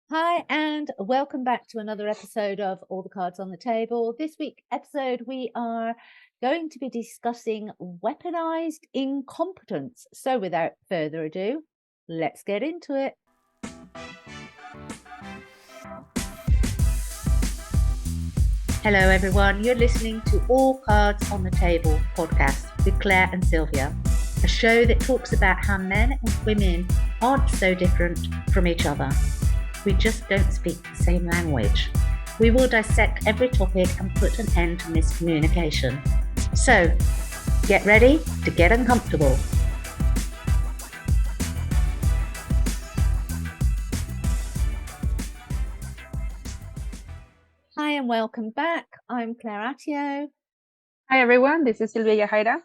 Hi, and welcome back to another episode of All the Cards on the Table. This week episode, we are going to be discussing weaponized incompetence. So without further ado, let's get into it. Hello, everyone. You're listening to All Cards on the Table podcast with Claire and Sylvia, a show that talks about how men and women aren't so different from each other. We just don't speak the same language. We will dissect every topic and put an end to miscommunication. So, get ready to get uncomfortable. Hi and welcome back. I'm Claire Attio. Hi everyone, this is Sylvia Yajaira.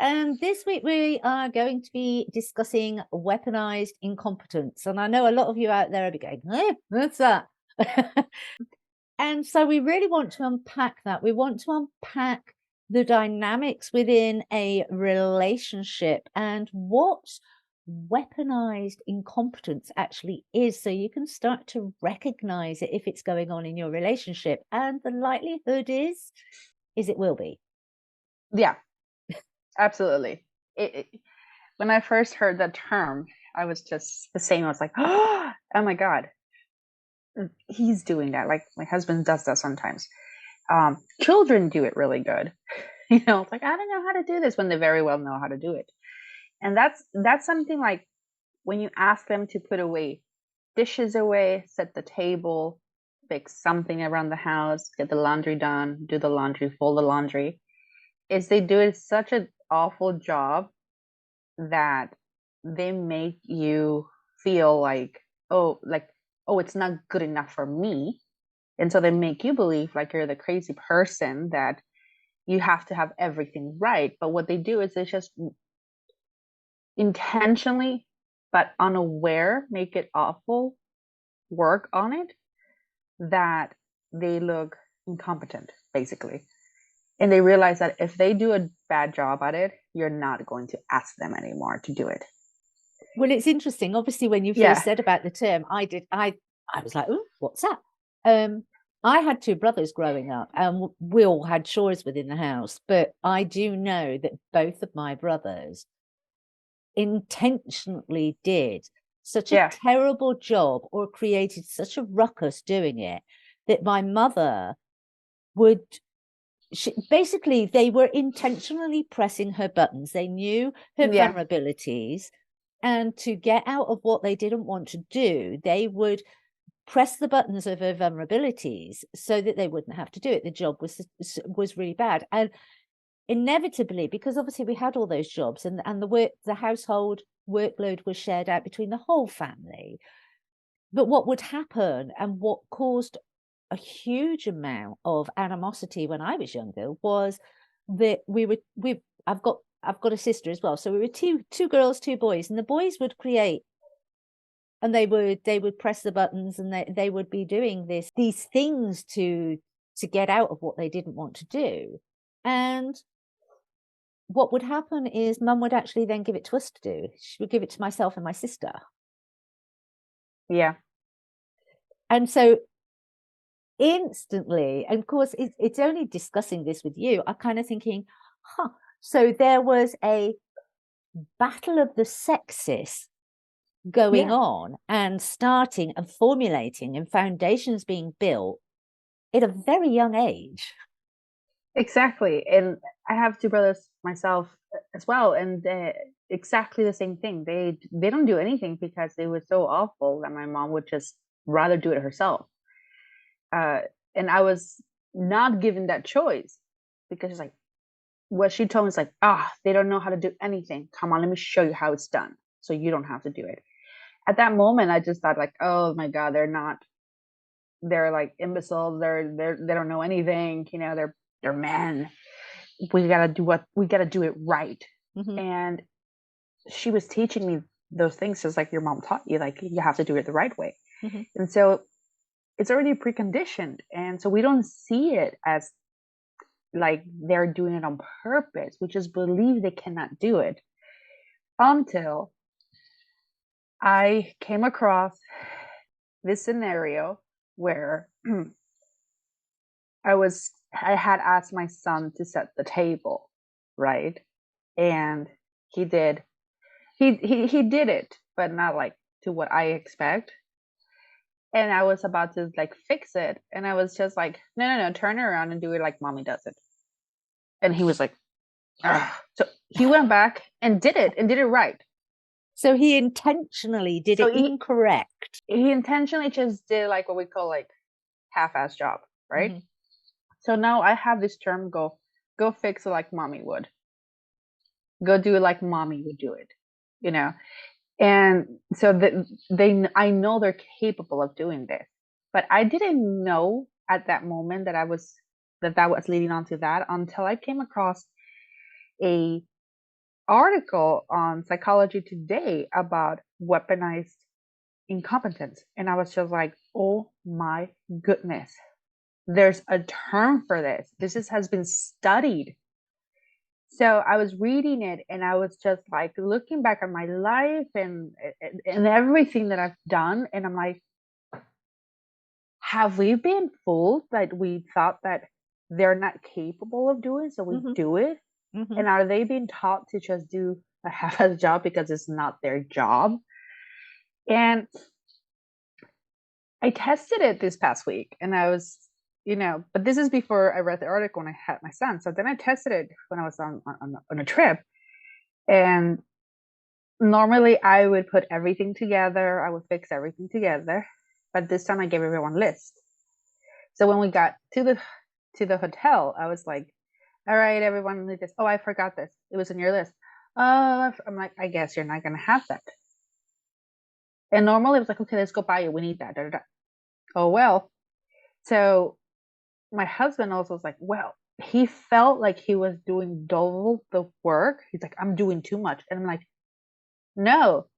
And this week we are going to be discussing weaponized incompetence. And I know a lot of you out there will be going, what's that? And so we really want to unpack that. We want to unpack the dynamics within a relationship and what weaponized incompetence actually is, so you can start to recognize it if it's going on in your relationship. And the likelihood is it will be. Yeah, absolutely. When I first heard that term, I was just the same. I was like, oh my God, he's doing that. Like my husband does that sometimes. Children do it really good. It's like, I don't know how to do this when they very well know how to do it. And that's something like when you ask them to put away dishes away, set the table, fix something around the house, get the laundry done, do the laundry, fold the laundry, is they do it such an awful job that they make you feel like, oh, it's not good enough for me. And so they make you believe like you're the crazy person that you have to have everything right. But what they do is they just intentionally but unaware make it awful work on it, that they look incompetent basically. And they realize that if they do a bad job at it, you're not going to ask them anymore to do it. Well, it's interesting. Obviously, when you Yeah. first said about the term, I was like, oh, what's that? I had two brothers growing up, and we all had chores within the house. But I do know that both of my brothers intentionally did such a terrible job or created such a ruckus doing it that my mother would basically, they were intentionally pressing her buttons. They knew her vulnerabilities, and to get out of what they didn't want to do, they would press the buttons of her vulnerabilities so that they wouldn't have to do it. The job was really bad. And inevitably, because obviously we had all those jobs, and the household workload was shared out between the whole family. But what would happen, and what caused a huge amount of animosity when I was younger, was that I've got a sister as well, so we were two girls, two boys, and the boys would create, and they would press the buttons, and they would be doing these things to get out of what they didn't want to do. And what would happen is mum would actually then give it to us to do. She would give it to myself and my sister. Yeah. And so instantly, and of course it's only discussing this with you, I'm kind of thinking, so there was a battle of the sexes going on, and starting and formulating, and foundations being built at a very young age. Exactly. And I have two brothers myself as well, and exactly the same thing. They don't do anything because they were so awful that my mom would just rather do it herself. And I was not given that choice, because it's like, what she told me is like, they don't know how to do anything. Come on, let me show you how it's done, so you don't have to do it. At that moment, I just thought like, oh my God, they're like imbeciles. They don't know anything. They're men. We gotta do it right. Mm-hmm. And she was teaching me those things just like your mom taught you, like you have to do it the right way. Mm-hmm. And so it's already preconditioned, and so we don't see it as like they're doing it on purpose. We just believe they cannot do it, until I came across this scenario where I had asked my son to set the table, right? And he did. He did it, but not like to what I expect. And I was about to like fix it, and I was just like, no, turn around and do it like mommy does it. And he was like, ugh. So he went back and did it right. So he intentionally did So it incorrect. he intentionally just did like what we call like half-ass job, right? Mhm. So now I have this term, go fix it like mommy would. Go do it like mommy would do it, you know? And so that I know they're capable of doing this, but I didn't know at that moment that that was leading on to that until I came across a article on Psychology Today about weaponized incompetence. And I was just like, oh my goodness, there's a term for this. Has been studied. So I was reading it and I was just like looking back at my life and everything that I've done. And I'm like, have we been fooled that we thought that they're not capable of doing, so we Mhm. do it? Mhm. And are they being taught to just do a half-ass job because it's not their job? And I tested it this past week and I was, but this is before I read the article when I had my son. So then I tested it when I was on a trip. And normally I would put everything together, I would fix everything together. But this time I gave everyone lists. So when we got to the hotel, I was like, all right, everyone need this. Oh, I forgot this. It was in your list. I'm like, I guess you're not gonna have that. And normally it was like, okay, let's go buy it. We need that. Da, da, da. Oh well. So my husband also was like, well, he felt like he was doing double the work. He's like, I'm doing too much. And I'm like, no,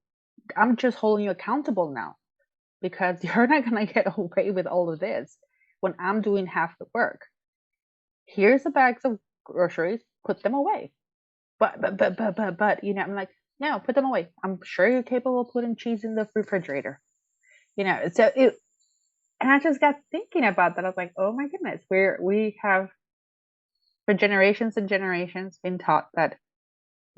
I'm just holding you accountable now because you're not going to get away with all of this when I'm doing half the work. Here's the bags of groceries, put them away. But, I'm like, no, put them away. I'm sure you're capable of putting cheese in the refrigerator. So and I just got thinking about that. I was like, oh my goodness, we have for generations and generations been taught that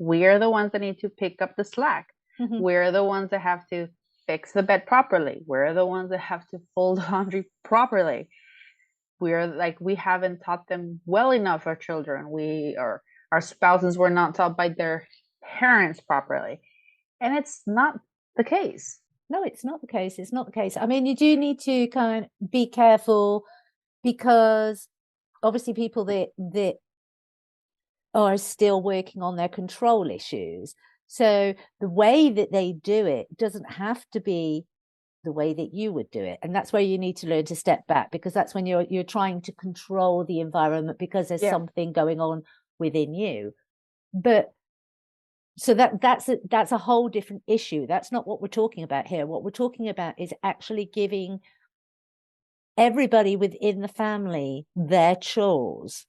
we're the ones that need to pick up the slack. Mhm. We're the ones that have to fix the bed properly. We're the ones that have to fold laundry properly. We're like, we haven't taught them well enough, our children. Our spouses were not taught by their parents properly. And it's not the case. No, it's not the case. It's not the case. I mean, you do need to kind of be careful because obviously people that are still working on their control issues. So the way that they do it doesn't have to be the way that you would do it. And that's where you need to learn to step back, because that's when you're trying to control the environment because there's something going on within you. But so that's a whole different issue. That's not what we're talking about here. What we're talking about is actually giving everybody within the family their chores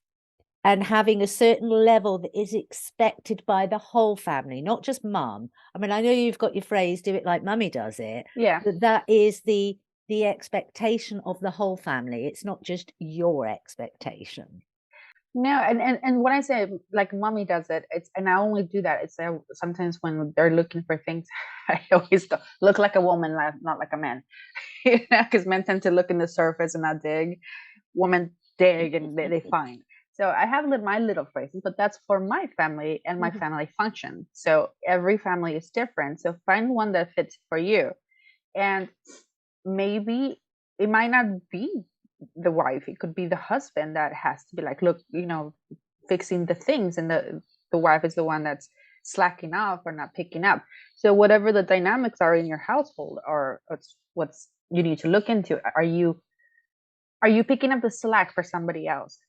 and having a certain level that is expected by the whole family, not just mum. I mean, I know you've got your phrase, do it like mummy does it. Yeah. But that is the expectation of the whole family. It's not just your expectation. No, and when I say like mommy does it, and I only do that. It's sometimes when they're looking for things, I always go, look like a woman, not like a man, because men tend to look in the surface and not dig. Women dig and they find. So I have my little phrases, but that's for my family and my family function. So every family is different. So find one that fits for you, and maybe it might not be the wife, it could be the husband that has to be like, look, fixing the things, and the wife is the one that's slacking off or not picking up. So whatever the dynamics are in your household, or what's you need to look into, are you picking up the slack for somebody else?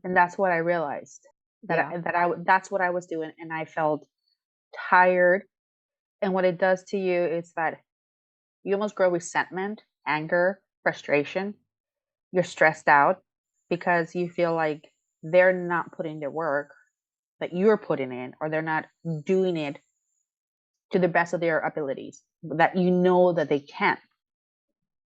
And that's what I realized, that's what I was doing, and I felt tired. And what it does to you is that you almost grow resentment, anger, frustration. You're stressed out because you feel like they're not putting their work that you're putting in, or they're not doing it to the best of their abilities that that they can.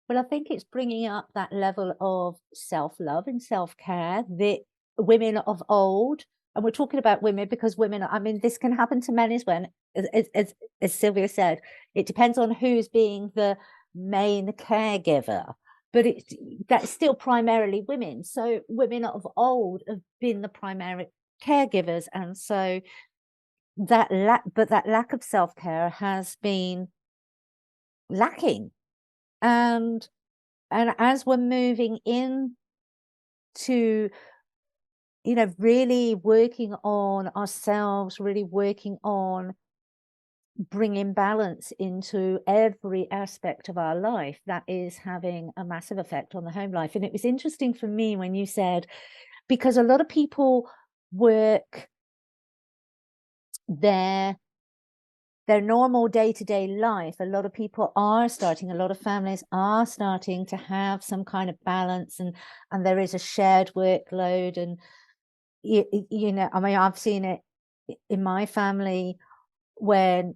Well, I think it's bringing up that level of self-love and self-care that women of old, and we're talking about women because women, I mean, this can happen to men as well. As Sylvia said, it depends on who's being the main caregiver, but that's still primarily women. So women of old have been the primary caregivers, and so that lack of self-care has been lacking. And as we're moving in to, you know, really working on ourselves, really working on bringing balance into every aspect of our life, that is having a massive effect on the home life. And it was interesting for me when you said, because a lot of people work their normal day-to-day life, a lot of people are starting, a lot of families are starting to have some kind of balance, and there is a shared workload. And you know, I mean, I've seen it in my family when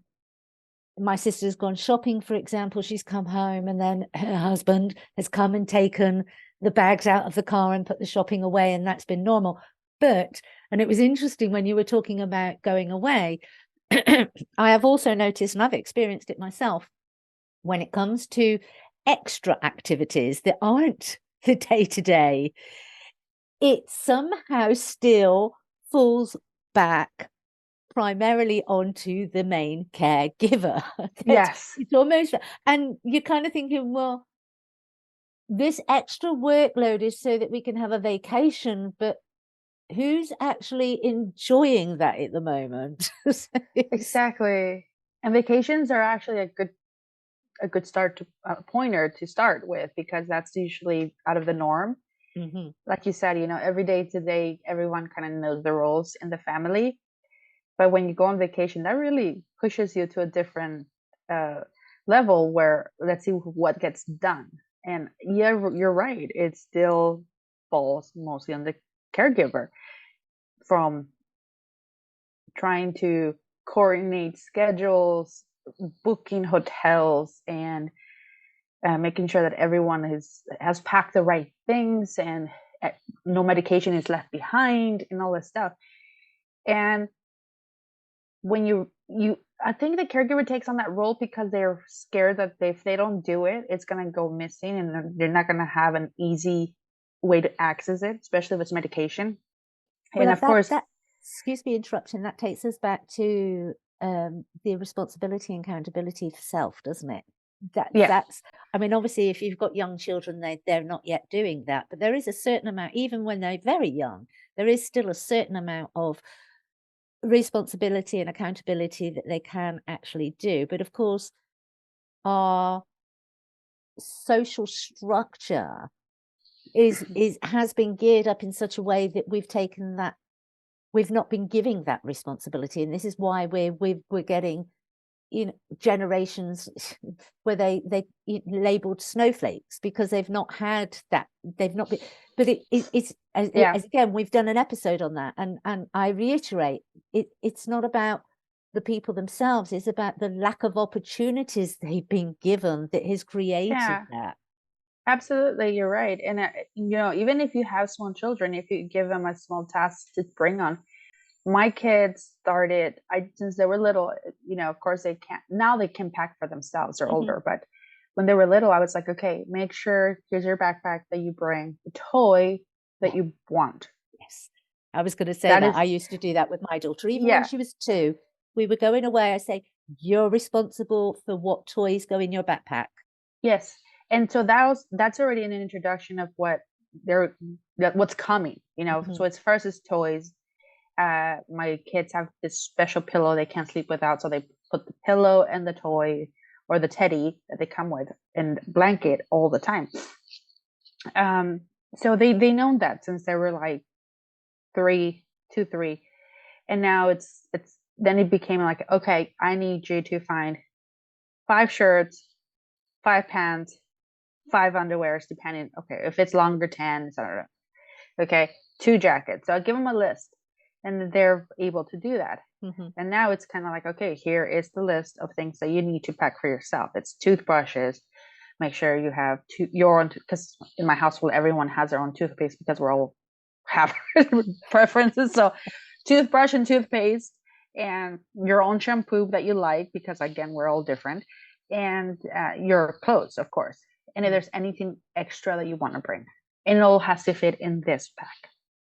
my sister's gone shopping, for example. She's come home and then her husband has come and taken the bags out of the car and put the shopping away, and that's been normal. But, and it was interesting when you were talking about going away, I have also noticed, and I've experienced it myself, when it comes to extra activities that aren't the day-to-day, it somehow still falls back primarily onto the main caregiver. Yes. It's almost, and you're kind of thinking, well, this extra workload is so that we can have a vacation, but who's actually enjoying that at the moment? Exactly. And vacations are actually a good start to pointer to start with, because that's usually out of the norm. Mm-hmm. Like you said, you know, every day to day, everyone kind of knows the roles in the family. But when you go on vacation, that really pushes you to a different level where, let's see what gets done. And yeah, you're right. It still falls mostly on the caregiver, from trying to coordinate schedules, booking hotels, and making sure that everyone has packed the right things, and no medication is left behind, and all this stuff. And when you I think the caregiver takes on that role because they're scared that if they don't do it, it's going to go missing, and they're not going to have an easy way to access it, especially if it's medication. Well, And of course, excuse me interrupting, that takes us back to the responsibility and accountability for self, doesn't it? That's, I mean, obviously if you've got young children, they're not yet doing that, but there is a certain amount, even when they're very young, there is still a certain amount of responsibility and accountability that they can actually do. But of course, our social structure has been geared up in such a way that we've not been giving that responsibility, and this is why we're getting, you know, generations where they labeled snowfleks, because they've not had that, they've not been. But it's as again, we've done an episode on that, and I reiterate, it's not about the people themselves, it's about the lack of opportunities they've been given that has created that. Absolutely, you're right. And you know, even if you have small children, if you give them a small task to bring on, my kids started, since they were little, you know, of course they can't, now they can pack for themselves, they're older, but when they were little, I was like, okay, make sure here's your backpack that you bring, the toy that you want. Yes, I was going to say that I used to do that with my daughter, even when she was 2. We were going away, I say, you're responsible for what toys go in your backpack. Yes. And so that's already an introduction of what's coming, you know. So it's first is toys. My kids have this special pillow they can't sleep without, so they put the pillow and the toy or the teddy that they come with and blanket all the time. So they know that since they were like 3, and now it's then it became like, okay, I need you to find 5 shirts, 5 pants, 5 underwears, depending. Okay, if it's longer, 10, etc. Okay, 2 jackets. So I'll give them a list, and they're able to do that. And now it's kind of like, okay, here is the list of things that you need to pack for yourself. It's toothbrushes, make sure you have your own, because in my household everyone has their own toothpaste because we're all have preferences. So toothbrush and toothpaste, and your own shampoo that you like, because again we're all different, and your clothes, of course. And if there's anything extra that you want to bring, and it all has to fit in this pack,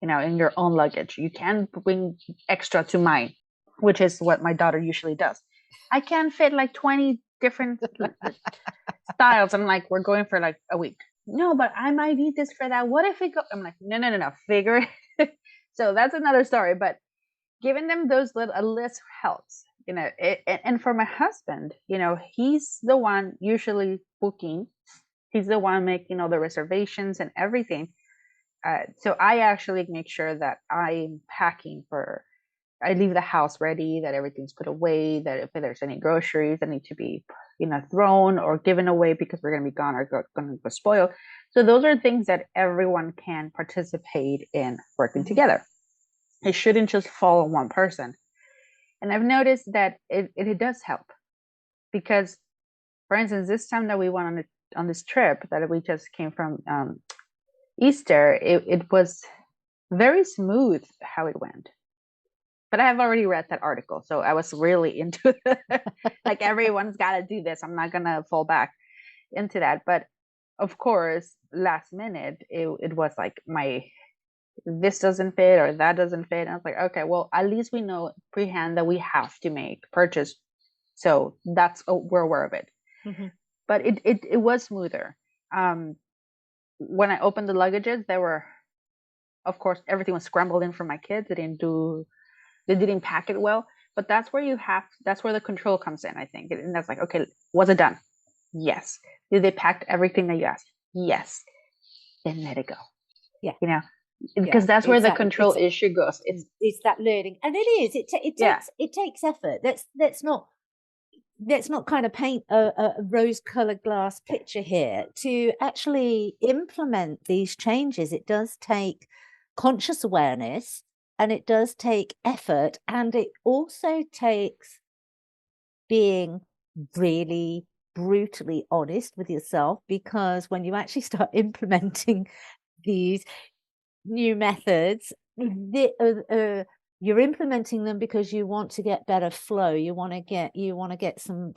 in your own luggage. You can't bring extra to mine, which is what my daughter usually does. I can't fit like 20 different styles. I'm like, we're going for like a week. No, but I might need this for that. What if we go? I'm like, no, figure it. So that's another story. But giving them those a list helps, and for my husband, he's the one usually booking. He's the one making all the reservations and everything. So I actually make sure that I'm packing I leave the house ready, that everything's put away, that if there's any groceries that need to be, thrown or given away because we're going to be gone or going to go spoil. So those are things that everyone can participate in working together. It shouldn't just fall on one person. And I've noticed that it does help, because, for instance, this time that we went on this trip that we just came from Easter, it was very smooth how it went. But I have already read that article, so I was really into it. Like, everyone's got to do this. I'm not going to fall back into that. But of course, last minute, it was like this doesn't fit or that doesn't fit. And I was like, okay, well, at least we know prehand that we have to make purchase. So we're aware of it. Mm-hmm. But it was smoother. When I opened the luggages, of course, everything was scrambled in for my kids. They didn't pack it well, but that's where the control comes in, I think. And that's like, okay, was it done? Yes. Did they pack everything that you asked? Yes. Then let it go. Yeah. Because that's where the control issue goes. It's that learning, and it is. It takes effort. Let's not kind of paint a rose-colored glass picture here. To actually implement these changes, it does take conscious awareness, and it does take effort, and it also takes being really brutally honest with yourself, because when you actually start implementing these new methods, you're implementing them because you want to get better flow. You want to get some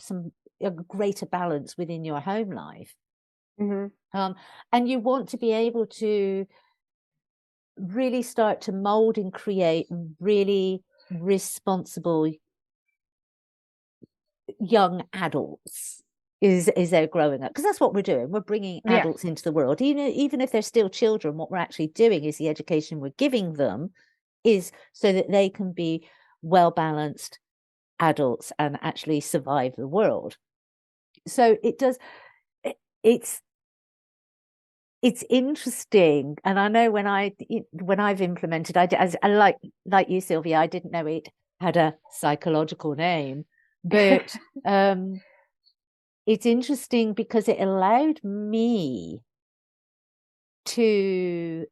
a greater balance within your home life. Mm-hmm. And you want to be able to really start to mold and create really responsible young adults is they're growing up, because that's what we're doing. We're bringing adults into the world, even if they're still children. What we're actually doing is the education we're giving them is so that they can be well balanced adults and actually survive the world. So it's interesting. And I know when I've implemented, I like you, Sylvia, I didn't know it had a psychological name, but it's interesting because it allowed me to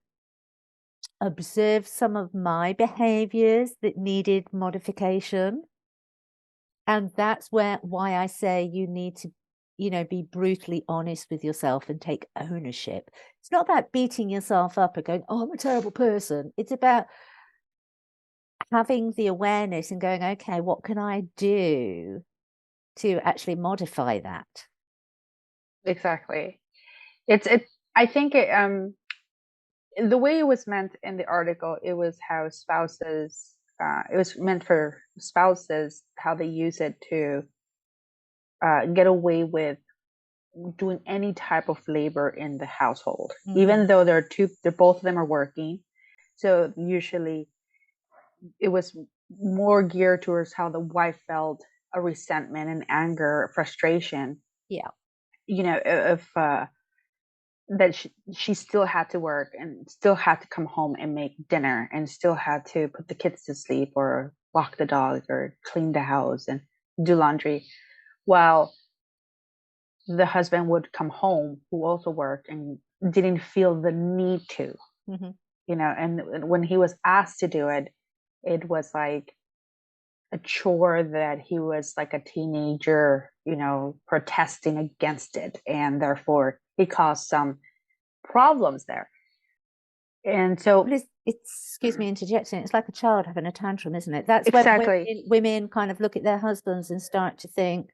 observe some of my behaviors that needed modification. And that's why I say you need to, be brutally honest with yourself and take ownership. It's not about beating yourself up and going, oh, I'm a terrible person. It's about having the awareness and going, okay, what can I do to actually modify that? Exactly. I think the way it was meant in the article, it was how spouses, it was meant for spouses, how they use it to get away with doing any type of labor in the household, even though they're both of them are working. So usually it was more geared towards how the wife felt a resentment and anger, frustration. Yeah. If that she still had to work and still had to come home and make dinner and still had to put the kids to sleep or walk the dog or clean the house and do laundry, while the husband would come home who also worked and didn't feel the need to, and when he was asked to do it, it was like, a chore that he was like a teenager, protesting against it, and therefore it caused some problems there. And so it's excuse me interjecting, it's like a child having a tantrum, isn't it? That's exactly. when women kind of look at their husbands and start to think,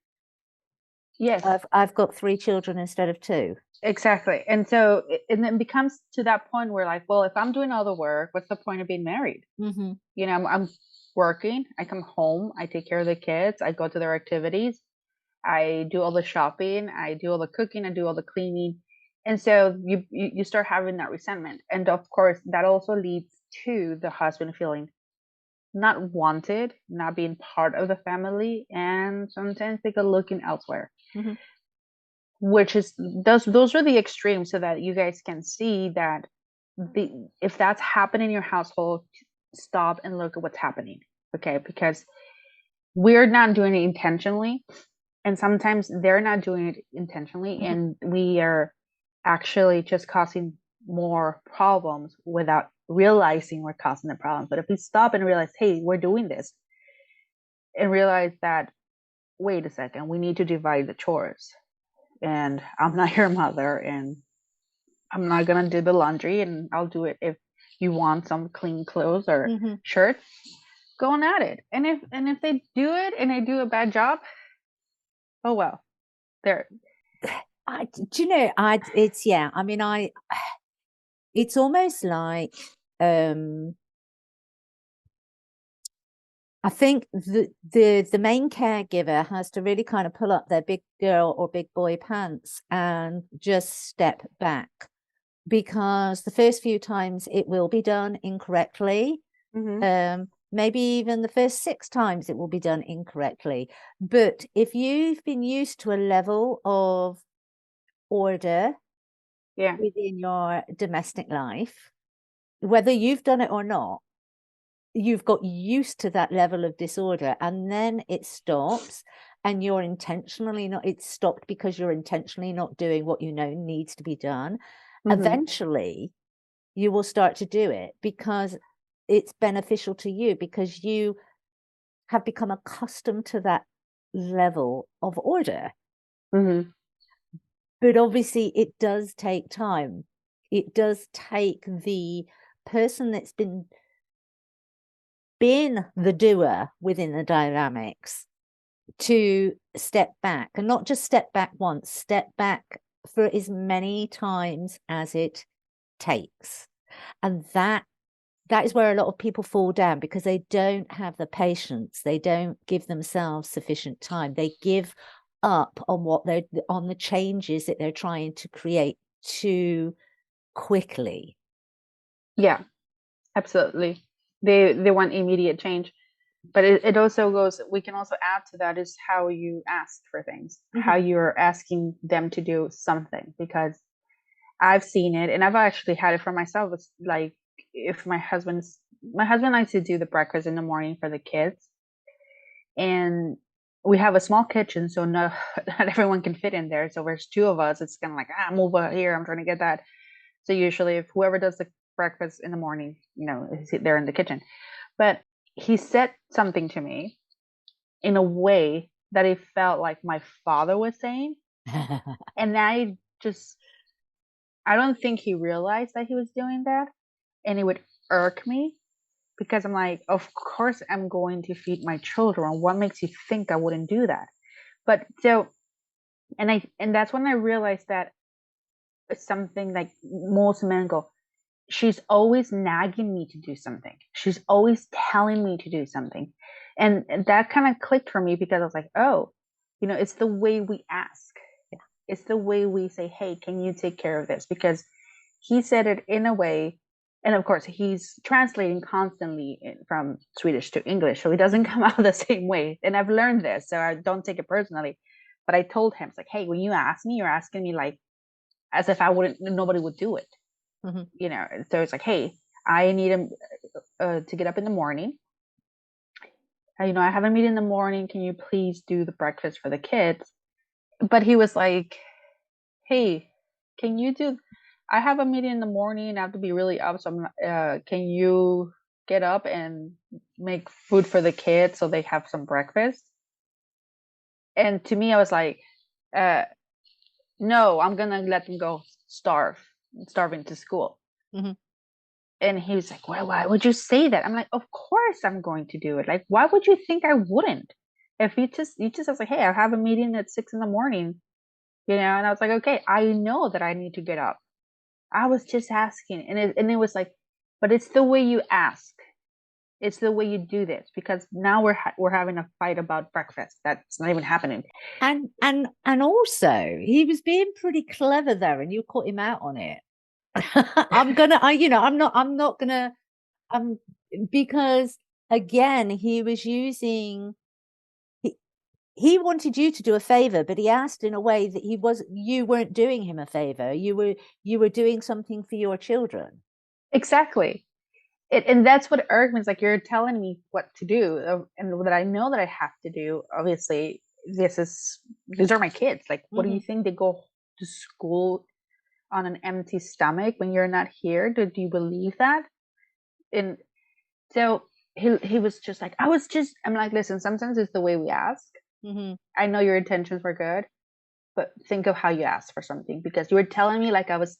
Yes, I've got 3 children instead of 2. exactly. And so and then becomes to that point where like, well, if I'm doing all the work, what's the point of being married? Mm-hmm. I'm working, I come home, I take care of the kids, I go to their activities, I do all the shopping, I do all the cooking, I do all the cleaning. And so you start having that resentment. And of course, that also leads to the husband feeling not wanted, not being part of the family, and sometimes they go looking elsewhere. Mm-hmm. Which is those are the extremes, so that you guys can see that if that's happening in your household, stop and look at what's happening. Okay, because we're not doing it intentionally, and sometimes they're not doing it intentionally, Mm-hmm. and we are actually just causing more problems without realizing we're causing the problems. But if we stop and realize, hey, we're doing this, and realize that, wait a second, we need to divide the chores, and I'm not your mother, and I'm not gonna do the laundry, and I'll do it if you want some clean clothes or Mm-hmm. shirts. Going at it, and if they do it and they do a bad job, oh well, they're Do you know, it's, yeah, I mean, it's almost like, I think the main caregiver has to really kind of pull up their big girl or big boy pants and just step back, because the first few times it will be done incorrectly. Maybe even the first 6 times it will be done incorrectly. But if you've been used to a level of order within your domestic life, whether you've done it or not, you've got used to that level of disorder, and then it stops, and you're intentionally not, it's stopped because you're intentionally not doing what you know needs to be done. Eventually you will start to do it because it's beneficial to you, because you have become accustomed to that level of order. But obviously it does take time. It does take the person that's been the doer within the dynamics to step back, and not just step back once, step back for as many times as it takes. And that is where a lot of people fall down, because they don't have the patience. They don't give themselves sufficient time. They give up on on the changes that they're trying to create too quickly. Yeah, absolutely. They want immediate change, but it also goes, we can also add to that is how you ask for things, how you're asking them to do something. Because I've seen it, and I've actually had it for myself. It's like, if my husband likes to do the breakfast in the morning for the kids, and we have a small kitchen, so not everyone can fit in there. So there's 2 of us. It's kind of like, move over here, I'm trying to get that. So usually, if whoever does the breakfast in the morning, is there in the kitchen. But he said something to me in a way that it felt like my father was saying, and I don't think he realized that he was doing that, and it would irk me, because I'm like, of course I'm going to feed my children. What makes you think I wouldn't do that? But so, and that's when I realized that something like most men go, she's always nagging me to do something. She's always telling me to do something. And that kind of clicked for me, because I was like, oh, it's the way we ask. It's the way we say, hey, can you take care of this? Because he said it in a way, and of course he's translating constantly from Swedish to English, so it doesn't come out the same way. And I've learned this, so I don't take it personally. But I told him, it's like, hey, when you ask me, you're asking me like as if nobody would do it. So it's like, hey, I need him to get up in the morning. I have a meeting in the morning. Can you please do the breakfast for the kids? But he was like, hey, can you do? I have a meeting in the morning. I have to be really up. So can you get up and make food for the kids so they have some breakfast. And to me, I was like, uh, no, I'm gonna let them go starving to school. Mm-hmm. And he was like, well, why would you say that? I'm like, of course I'm going to do it. Like, why would you think I wouldn't? If you just was like, hey, I have a meeting at 6 in the morning, and I was like, okay, I know that I need to get up. I was just asking. And it was like, but it's the way you ask. It's the way you do this, because now we're having a fight about breakfast. That's not even happening. And also he was being pretty clever there, and you caught him out on it. I'm not gonna because again he was using he wanted you to do a favor, but he asked in a way that you weren't doing him a favor. You were doing something for your children. Exactly. And that's what irked me. Is like, you're telling me what to do, and that I know that I have to do. Obviously, these are my kids. Like, what do you think, they go to school on an empty stomach when you're not here? Do you believe that? And so he was just like, I'm like, listen, sometimes it's the way we ask. Mm-hmm. I know your intentions were good, but think of how you asked for something, because you were telling me like I was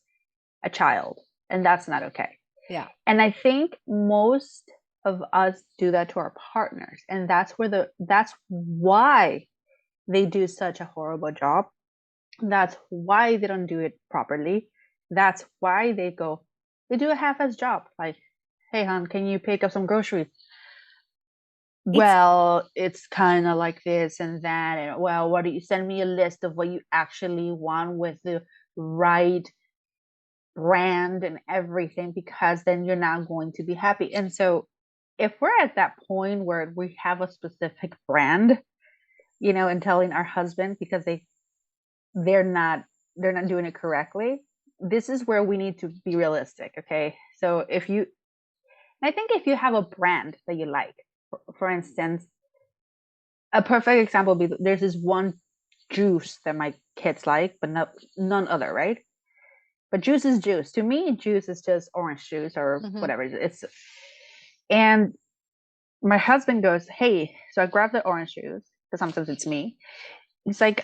a child, and that's not okay. Yeah. And I think most of us do that to our partners, and that's why they do such a horrible job. That's why they don't do it properly. That's why they do a half-ass job. Like, hey, hon, can you pick up some groceries? It's Well, it's kind of like this and that. And, well, what do you send me a list of what you actually want with the right brand and everything, because then you're not going to be happy. And so if we're at that point where we have a specific brand, and telling our husband because they're not doing it correctly, this is where we need to be realistic. Okay, so I think if you have a brand that you like, for instance, a perfect example would be, there's this one juice that my kids like, but none other, right? But juice is juice. To me, juice is just orange juice or whatever. And my husband goes, hey, so I grab the orange juice, because sometimes it's me. He's like,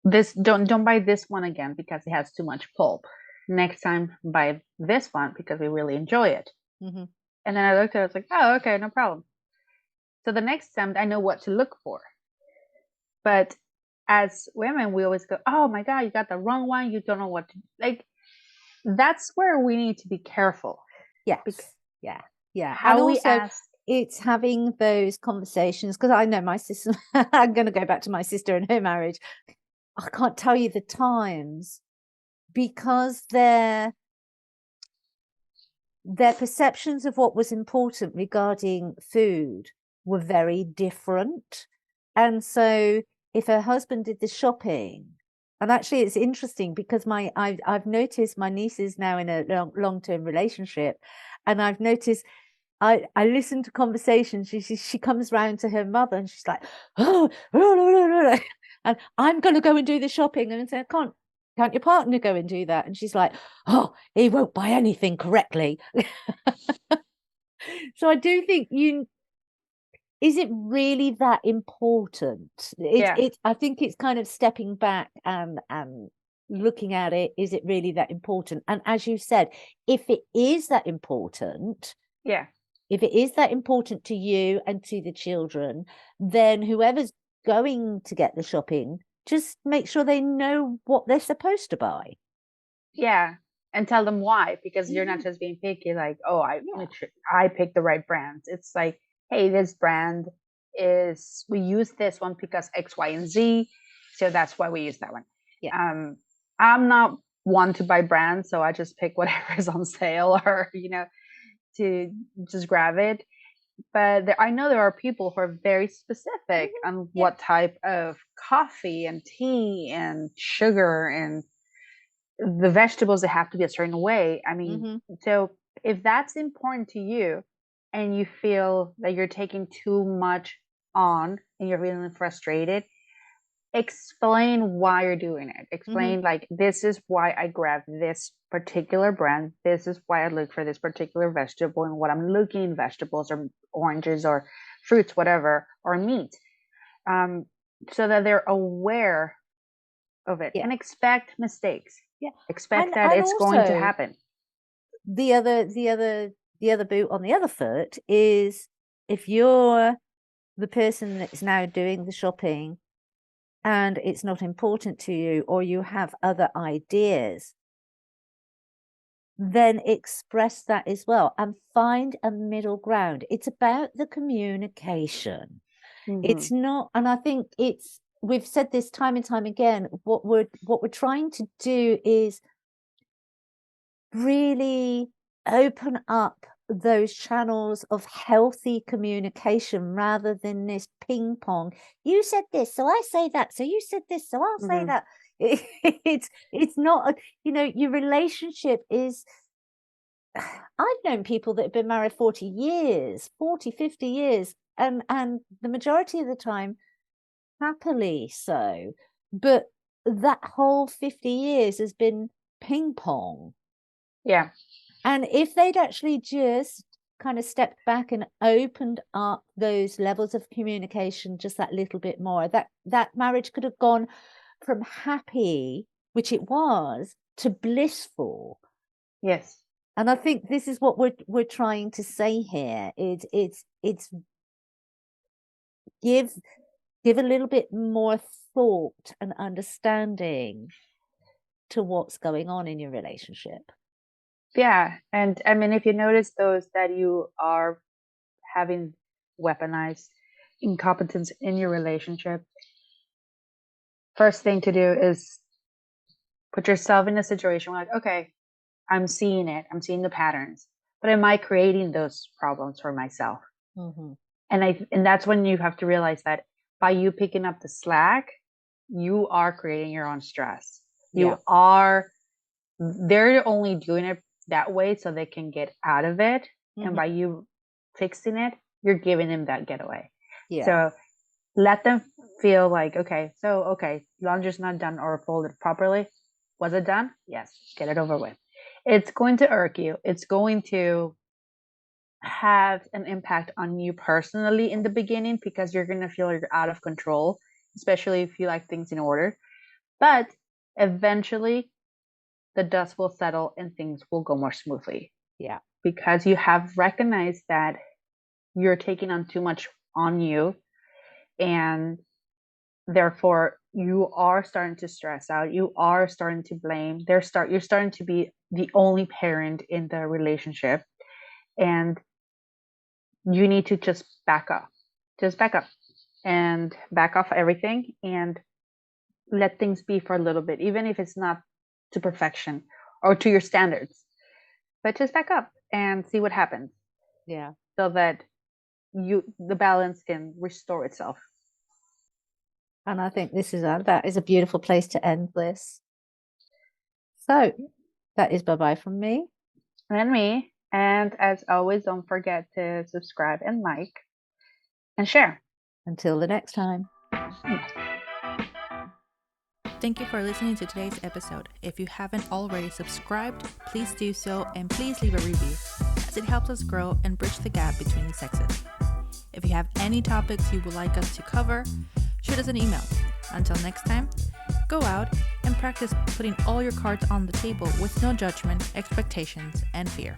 this don't buy this one again because it has too much pulp. Next time buy this one because we really enjoy it. mm-hmm. And then I looked at it, I was like, oh, okay, no problem. So the next time I know what to look for. But as women, we always go, oh my God, you got the wrong one. You don't know what to like. That's where we need to be careful. Yes. Yeah. How and we also ask. it's having those conversations, because I know my sister. I'm going to go back to my sister and her marriage. I can't tell you the times, because their perceptions of what was important regarding food were very different. And so if her husband did the shopping, and actually it's interesting because I've noticed my niece is now in a long-term relationship, and I've noticed I listen to conversations. She comes round to her mother and she's like, oh, and I'm going to go and do the shopping, and I say, can't your partner go and do that? And she's like, oh, he won't buy anything correctly. So I do think is it really that important? I think it's kind of stepping back and looking at it. Is it really that important? And as you said, if it is that important, if it is that important to you and to the children, then whoever's going to get the shopping, just make sure they know what they're supposed to buy. Yeah. And tell them why, because you're not just being picky, like, oh, I picked the right brands. It's like, hey, this brand we use this one because X, Y, and Z. So that's why we use that one. Yeah. I'm not one to buy brands, so I just pick whatever is on sale, or, to just grab it. But I know there are people who are very specific on what type of coffee and tea and sugar and the vegetables that have to be a certain way. I mean, so if that's important to you and you feel that you're taking too much on and you're feeling frustrated, explain why you're doing it. Explain like, this is why I grabbed this particular brand. This is why I look for this particular vegetable, and what I'm looking in vegetables or oranges or fruits, whatever, or meat, so that they're aware of it and expect mistakes. Expect that it's also, going to happen. The other boot on the other foot is, if you're the person that's now doing the shopping and it's not important to you, or you have other ideas, then express that as well and find a middle ground. It's about the communication. It's not, and I think we've said this time and time again, what we're trying to do is really open up those channels of healthy communication, rather than this ping pong. You said this, so I say that. So you said this, so I'll say that. It's not, your relationship is, I've known people that have been married 40 years, 40, 50 years, and the majority of the time, happily so. But that whole 50 years has been ping pong. Yeah. And if they'd actually just kind of stepped back and opened up those levels of communication just that little bit more, that marriage could have gone from happy, which it was, to blissful. Yes. And I think this is what we're trying to say here. It's give a little bit more thought and understanding to what's going on in your relationship. Yeah. And I mean, if you notice those that you are having weaponized incompetence in your relationship, first thing to do is put yourself in a situation where, like, okay, I'm seeing it. I'm seeing the patterns, but am I creating those problems for myself? And that's when you have to realize that by you picking up the slack, you are creating your own stress. They're only doing it that way so they can get out of it. And by you fixing it, you're giving them that getaway. So let them feel like, okay, laundry's not done or folded properly. Was it done? Yes. Get it over with. It's going to irk you. It's going to have an impact on you personally in the beginning, because you're going to feel like you're out of control, especially if you like things in order. But eventually the dust will settle and things will go more smoothly. Yeah. Because you have recognized that you're taking on too much on you, and therefore you are starting to stress out. You are starting to blame. You're starting to be the only parent in the relationship, and you need to just back up. Just back up and back off everything and let things be for a little bit, even if it's not to perfection or to your standards. But just back up and see what happens. Yeah. So that the balance can restore itself. And I think that is a beautiful place to end this. So that is bye-bye from me. And me. And as always, don't forget to subscribe and like and share. Until the next time. Thank you for listening to today's episode. If you haven't already subscribed, please do so, and please leave a review, as it helps us grow and bridge the gap between the sexes. If you have any topics you would like us to cover, shoot us an email. Until next time, go out and practice putting all your cards on the table with no judgment, expectations, and fear.